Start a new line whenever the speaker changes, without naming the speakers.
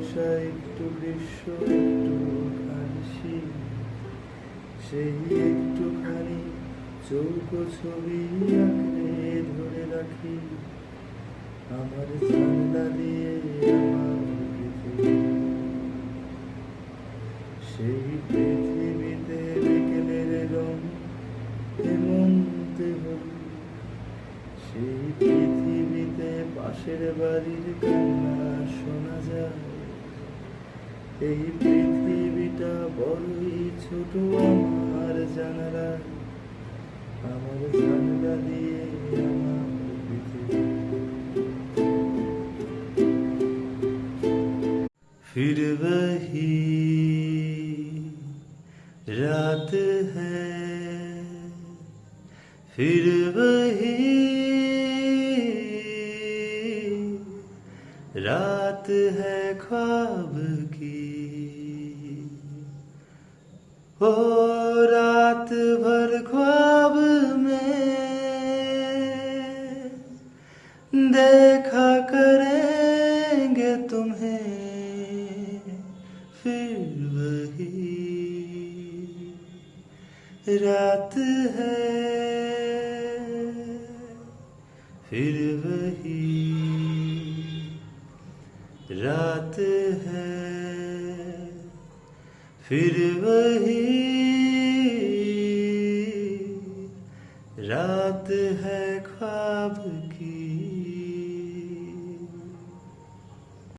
কুয়াশা একটু গ্রীষ্ম একটুখানি শীত, সেই একটুখানি চৌকো ছবি আঁকড়ে ধরে রাখি আমার জানলা দিয়ে আমার পৃথিবী। সেই পৃথিবীতে বিকেলের রং হেমন্তে হলুদ, সেই পৃথিবীতে পাশের বাড়ির কান্না শোনা যায়। এই পৃথিবীটা বড়ই ছোট আমার জানালা, আমার জানলা দিয়ে আমার পৃথিবী। फिर वही रात है, फिर वही रात है ख्वाब की। ओ रात भर ख्वाब में देखा करेंगे तुम्हें, फिर वही रात है, फिर वही रात है, फिर वही